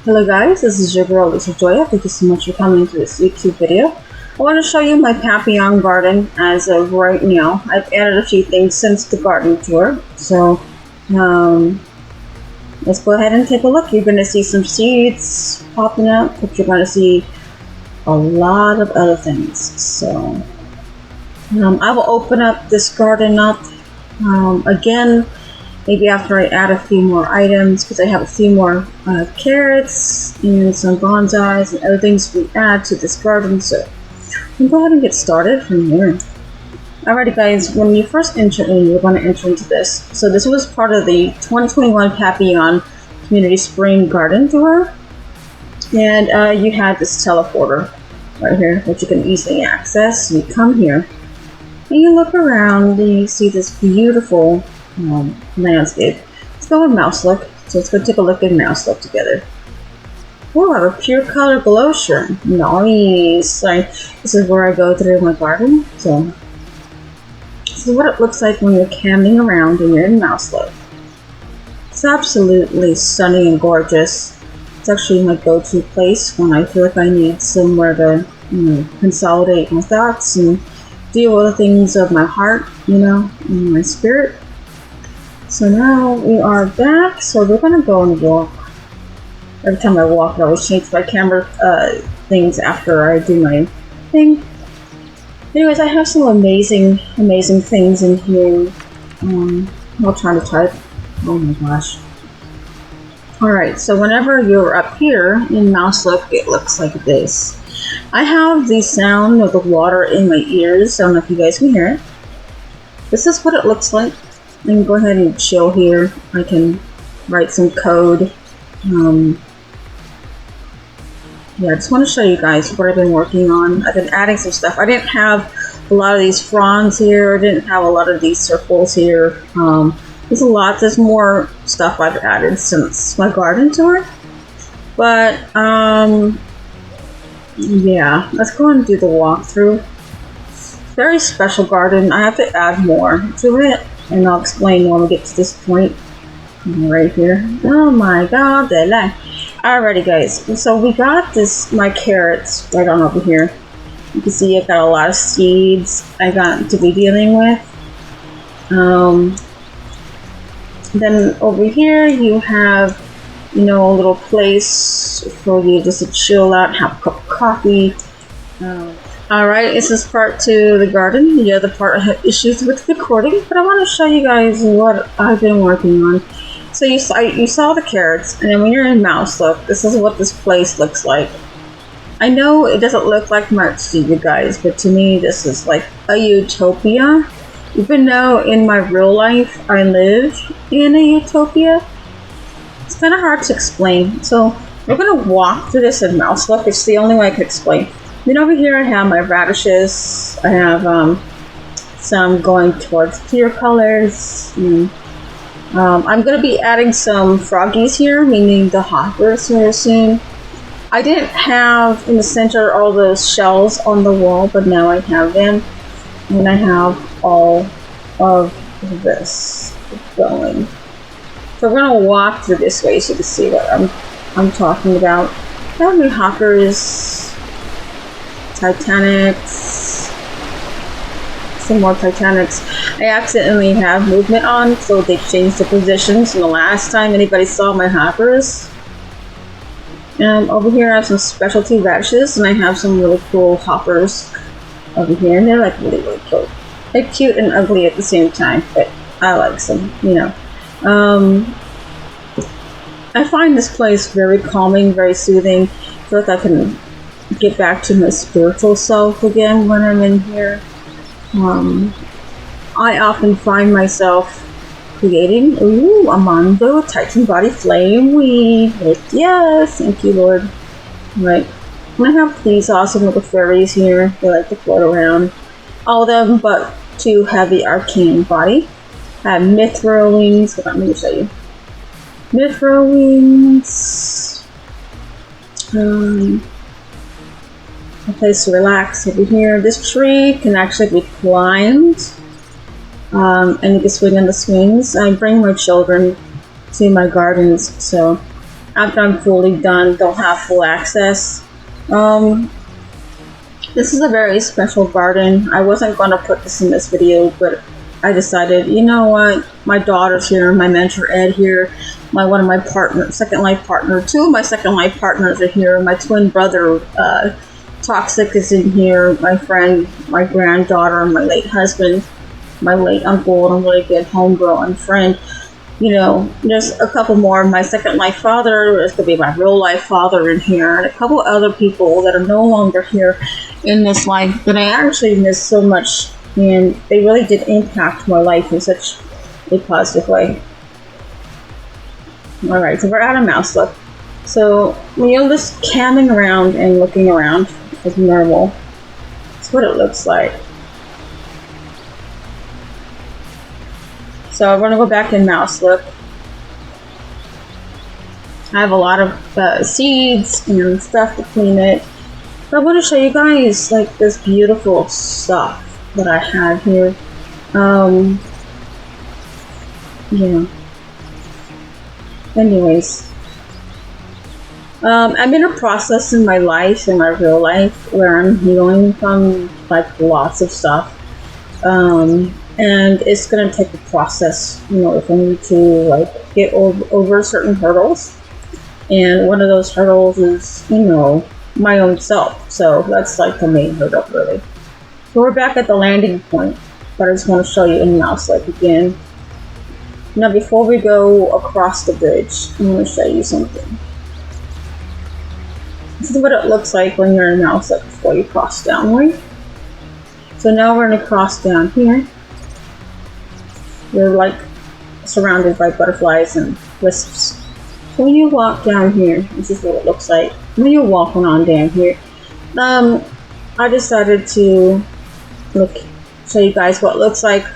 Hello guys, this is your girl LishaJoya. Thank you so much for coming to this YouTube video. I want to show you my Papillon garden as of right now. I've added a few things since the garden tour. So let's go ahead and take a look. You're going to see some seeds popping up, but you're going to see a lot of other things. So I will open up this garden up again. Maybe after I add a few more items, because I have a few more carrots and some bonsais and other things we add to this garden. So we'll go ahead and get started from here. Alrighty guys, when you first enter in, you're going to enter into this. So this was part of the 2021 Papillon Community Spring Garden Tour. And you had this teleporter right here, which you can easily access. So you come here and you look around and you see this beautiful landscape. Let's go with mouse look. So let's go take a look at mouse look together. Oh, I have a pure color glow shirt. Nice. This is where I go through my garden. So this is what it looks like when you're camming around and you're in mouse look. It's absolutely stunning and gorgeous. It's actually my go-to place when I feel like I need somewhere to consolidate my thoughts and deal with the things of my heart, and my spirit. So now we are back, so we're going to go and walk. Every time I walk, I always change my camera things after I do my thing. Anyways, I have some amazing things in here. I'll try to type. Oh my gosh. Alright, so whenever you're up here in mouse look, it looks like this. I have the sound of the water in my ears. I don't know if you guys can hear it. This is what it looks like. I can go ahead and chill here. I can write some code. Yeah, I just want to show you guys what I've been working on. I've been adding some stuff. I didn't have a lot of these fronds here. I didn't have a lot of these circles here. There's a lot. There's more stuff I've added since my garden tour. But, yeah, let's go and do the walkthrough. Very special garden. I have to add more to it. And I'll explain when we get to this point right here. Oh my god, they lie. Alrighty guys, so we got my carrots right on over here. You can see I got a lot of seeds I got to be dealing with. Then over here you have, a little place for you just to chill out, have a cup of coffee. Alright, this is part 2 of the garden. The other part I have issues with recording, but I want to show you guys what I've been working on. So you saw the carrots, and then when you're in mouse look, this is what this place looks like. I know it doesn't look like much to you guys, but to me this is like a utopia. Even though in my real life I live in a utopia, it's kind of hard to explain. So we're going to walk through this in mouse look. It's the only way I can explain. Then over here I have my radishes. I have some going towards clear colors. I'm going to be adding some froggies here, meaning the hoppers here soon. I didn't have in the center all those shells on the wall, but now I have them. And I have all of this going. So we're going to walk through this way so you can see what I'm talking about. I have new hoppers. Titanics, some more Titanics. I accidentally have movement on, so they changed the positions from the last time anybody saw my hoppers. Over here I have some specialty radishes, and I have some really cool hoppers over here, and they're like really cool. They're cute and ugly at the same time, but I like them, I find this place very calming, very soothing. I feel like I can get back to my spiritual self again when I'm in here. I often find myself creating a Mondo Titan Body Flame weed. Yes, thank you, Lord. Right. And I have these awesome little fairies here. They like to float around. All of them but 2 heavy arcane body. I have Mithril wings. Hold on, let me show you. Mithril wings. A place to relax over here. This tree can actually be climbed, and you can swing on the swings. I bring my children to my gardens, so after I'm fully done, they'll have full access. This is a very special garden. I wasn't going to put this in this video, but I decided, you know what, my daughter's here, my mentor Ed here, one of my partners, Second Life partner, two of my Second Life partners are here, my twin brother Toxic is in here, my friend, my granddaughter, my late husband, my late uncle, and a really good homegirl and friend. You know, there's a couple more. My Second Life father, there's going to be my real life father in here, and a couple other people that are no longer here in this life that I actually miss so much, and they really did impact my life in such a positive way. Alright, so we're out of mouse look. So, when you're just camming around and looking around as normal, that's what it looks like. So, we're going to go back in mouse look. I have a lot of seeds and stuff to clean it. But I want to show you guys like this beautiful stuff that I have here. Yeah. Anyways, I'm in a process in my life, in my real life, where I'm healing from like lots of stuff. And it's gonna take a process, you know, for me to like get over certain hurdles. And one of those hurdles is, you know, my own self. So that's like the main hurdle, really. So we're back at the landing point, but I just want to show you in mouse like again. Now before we go across the bridge, I'm going to show you something. This is what it looks like when you're in mouse like before you cross downward. So now we're going to cross down here. You're like surrounded by butterflies and wisps. So when you walk down here, this is what it looks like. When you're walking on down here, I decided to show you guys what it looks like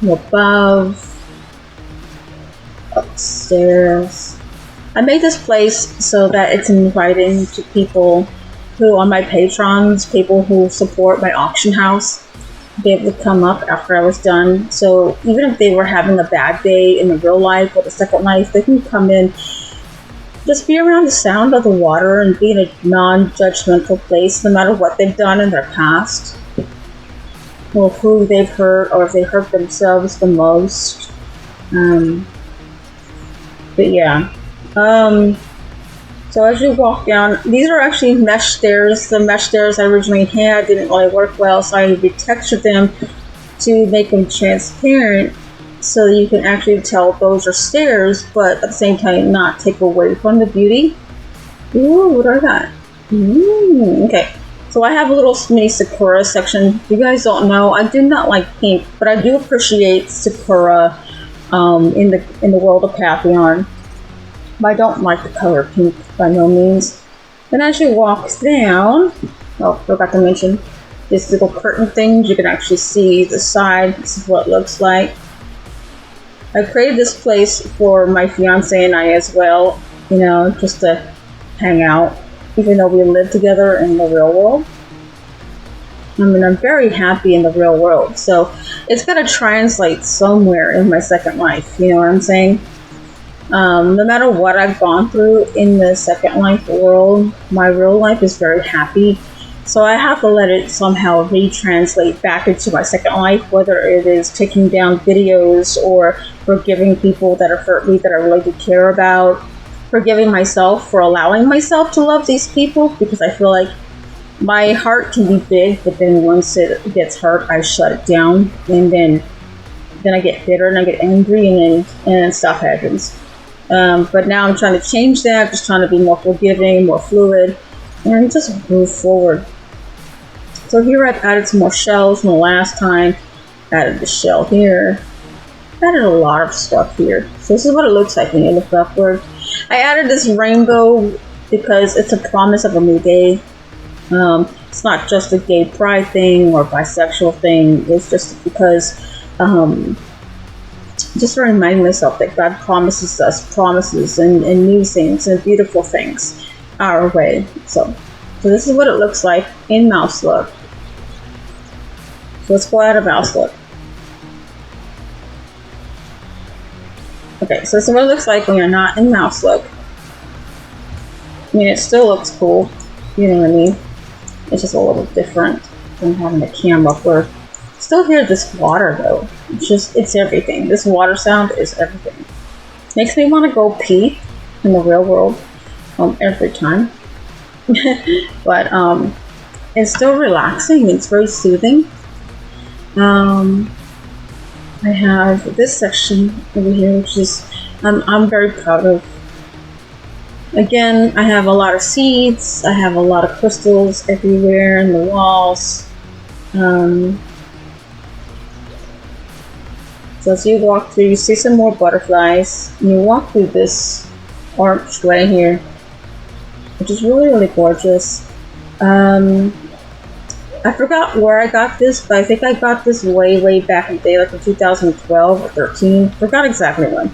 above, upstairs. I made this place so that it's inviting to people who are my patrons, people who support my auction house, be able to come up after I was done. So even if they were having a bad day in the real life or the Second Life, they can come in, just be around the sound of the water and be in a non-judgmental place no matter what they've done in their past or who they've hurt or if they hurt themselves the most. But yeah. So as you walk down, these are actually mesh stairs. The mesh stairs I originally had didn't really work well, so I retextured them to make them transparent so that you can actually tell those are stairs, but at the same time not take away from the beauty. Ooh, what are that? Okay, so I have a little mini Sakura section. If you guys don't know, I do not like pink, but I do appreciate Sakura in the world of Papillon. But I don't like the color pink by no means. Then as you walk down, oh, forgot to mention, these little curtain things, you can actually see the side. This is what it looks like. I created this place for my fiance and I as well, you know, just to hang out, even though we live together in the real world. I mean, I'm very happy in the real world, so it's going to translate somewhere in my Second Life, you know what I'm saying? No matter what I've gone through in the Second Life world, my real life is very happy. So I have to let it somehow retranslate back into my Second Life, whether it is taking down videos or forgiving people that have hurt me that I really do care about, forgiving myself for allowing myself to love these people, because I feel like my heart can be big, but then once it gets hurt, I shut it down, and then I get bitter and I get angry, and then stuff happens. But now I'm trying to change that, just trying to be more forgiving, more fluid, and just move forward. So here I've added some more shells from the last time. Added the shell here. Added a lot of stuff here. So this is what it looks like when you look upward. I added this rainbow because it's a promise of a new day. It's not just a gay pride thing or bisexual thing. It's just because just to remind myself that God promises us promises and new things and beautiful things our way. So this is what it looks like in mouse look. So let's go out of mouse look. Okay, so this is what it looks like when you're not in mouse look. I mean, it still looks cool, you know what I mean? It's just a little different than having a camera up where still hear this water though. It's everything. This water sound is everything. Makes me want to go pee in the real world every time. But it's still relaxing. It's very soothing. I have this section over here, which is I'm very proud of. Again, I have a lot of seeds. I have a lot of crystals everywhere in the walls. So as you walk through, you see some more butterflies. And you walk through this archway here, which is really, really gorgeous. I forgot where I got this, but I think I got this way, way back in the day, like in 2012 or 13. Forgot exactly when.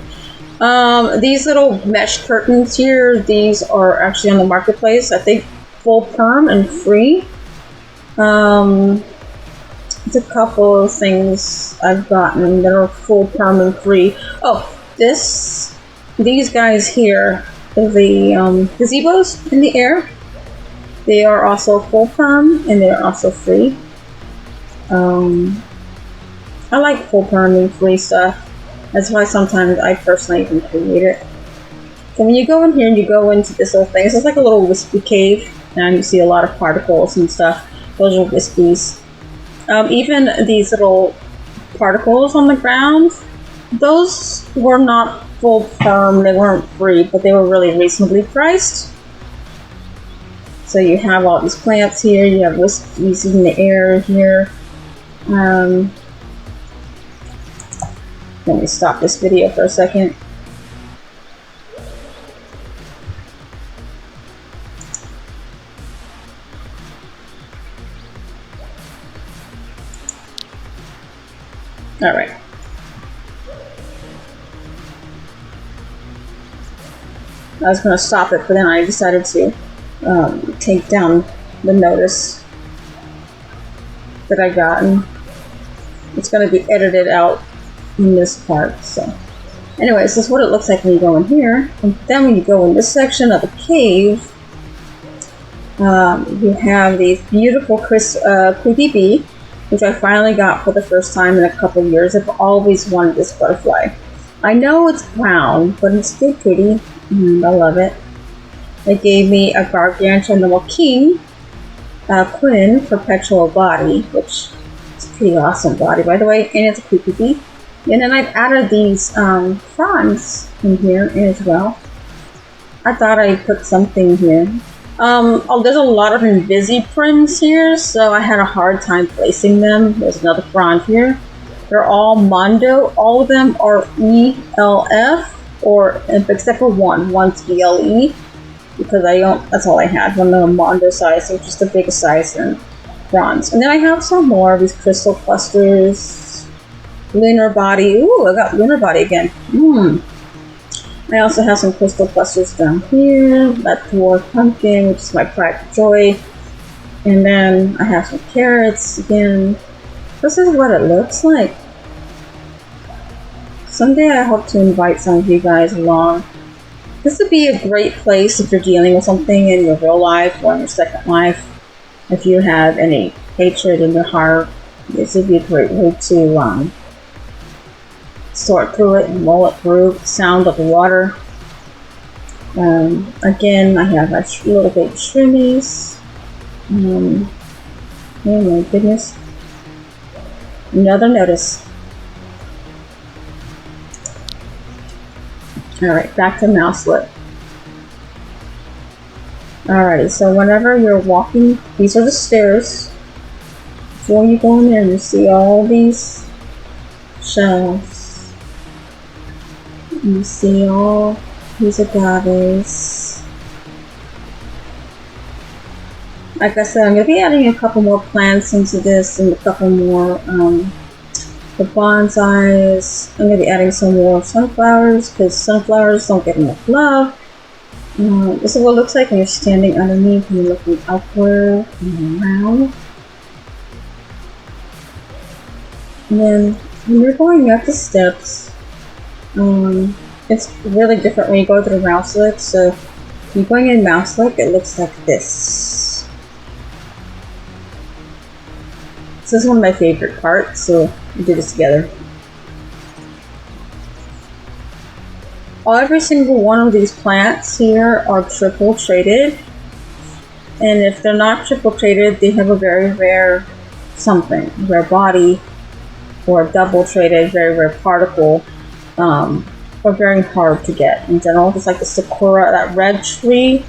These little mesh curtains here, these are actually on the marketplace. I think full perm and free. It's a couple of things I've gotten that are full perm and free. Oh, these guys here, the gazebos in the air, they are also full perm and they're also free. I like full perm and free stuff. That's why sometimes I personally even create it. So when you go in here and you go into this little thing, it's just like a little wispy cave, and you see a lot of particles and stuff. Those are wispies. Even these little particles on the ground, those were not full perm, they weren't free, but they were really reasonably priced. So you have all these plants here, you have wispies in the air here. Let me stop this video for a second. Alright. I was going to stop it, but then I decided to take down the notice that I got, and it's going to be edited out in this part. So anyways, this is what it looks like when you go in here, and then when you go in this section of the cave, you have these beautiful creepy bee, which I finally got for the first time in a couple of years. I've always wanted this butterfly. I know it's brown, but it's still pretty, and I love it. They gave me a gargantuan little king Quinn perpetual body, which is a pretty awesome body, by the way, and it's a creepy bee. And then I've added these fronds in here as well. I thought I'd put something here. There's a lot of invisiprims here, so I had a hard time placing them. There's another frond here. They're all Mondo. All of them are ELF, except for one. One's ELE, because that's all I had. One of the Mondo size, so just the biggest size in bronze. And then I have some more of these crystal clusters. Lunar body. Ooh, I got lunar body again. I also have some crystal clusters down here. That dwarf pumpkin, which is my pride and joy. And then I have some carrots again. This is what it looks like. Someday I hope to invite some of you guys along. This would be a great place if you're dealing with something in your real life or in your second life. If you have any hatred in your heart, this would be a great way to sort through it and roll it through. The sound of the water. Again, I have my little baby shroomies. Oh my goodness. Another notice. Alright, back to Mouselet. Alrighty, so whenever you're walking, these are the stairs. Before you go in there, you see all these shelves. You see all these agaves. Like I said, I'm going to be adding a couple more plants into this and a couple more the bonsais. I'm going to be adding some more sunflowers because sunflowers don't get enough love. This is what it looks like when you're standing underneath and you're looking upward and around. And then when you're going up the steps, it's really different when you go to the Mouselet. So You're going in mouse look, it looks like this. This is one of my favorite parts, so we do this together. Every single one of these plants here are triple traded, and if they're not triple traded, they have a very rare something, rare body, or double traded, very rare particle, or very hard to get in general. Just like the sakura, that red tree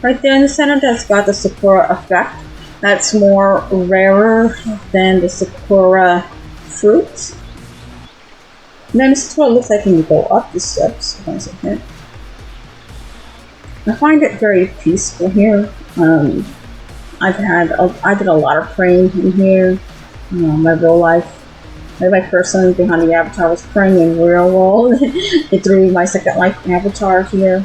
right there in the center that's got the sakura effect. That's more rarer than the sakura fruit. And then this is what it looks like when you go up the steps. Hold on a second. I find it very peaceful here. I did a lot of praying in here. My real life. My person behind the avatar was praying in real world. It threw my second life avatar here.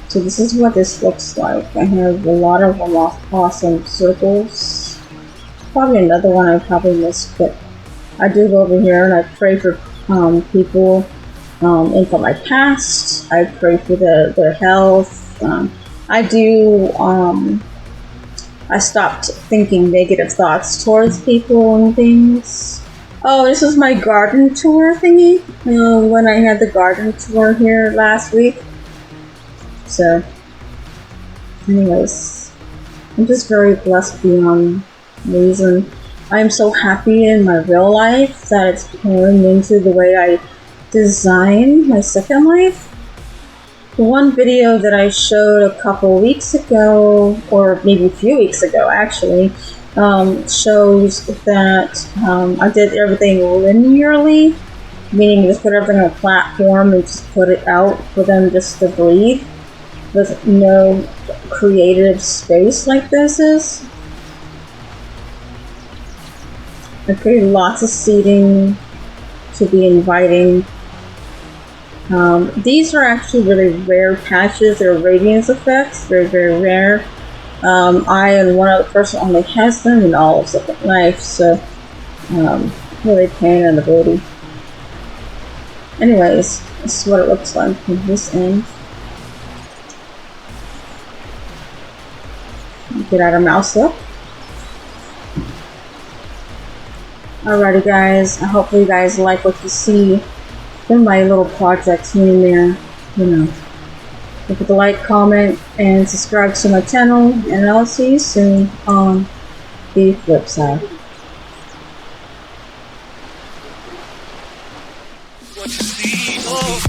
So this is what this looks like. I have a lot of awesome circles. Probably another one I probably missed, but I do go over here and I pray for people and for my past. I pray for their health. I stopped thinking negative thoughts towards people and things. Oh, this is my garden tour thingy. When I had the garden tour here last week. So, anyways, I'm just very blessed beyond reason. I'm so happy in my real life that it's pouring into the way I design my second life. The one video that I showed a couple weeks ago, or maybe a few weeks ago actually, shows that I did everything linearly, meaning just put everything on a platform and just put it out for them just to breathe, with no creative space like this is. I created lots of seating to be inviting. These are actually really rare patches. They're radiance effects. They're very rare. I and one other person only has them in all of Second Life, so really pain in the booty. Anyways, this is what it looks like from this end. Get out of mouse look. Alrighty guys, I hope you guys like what you see from my little projects here and there. You know, look at the like, comment, and subscribe to my channel, and I'll see you soon on the flip side. What you see, oh,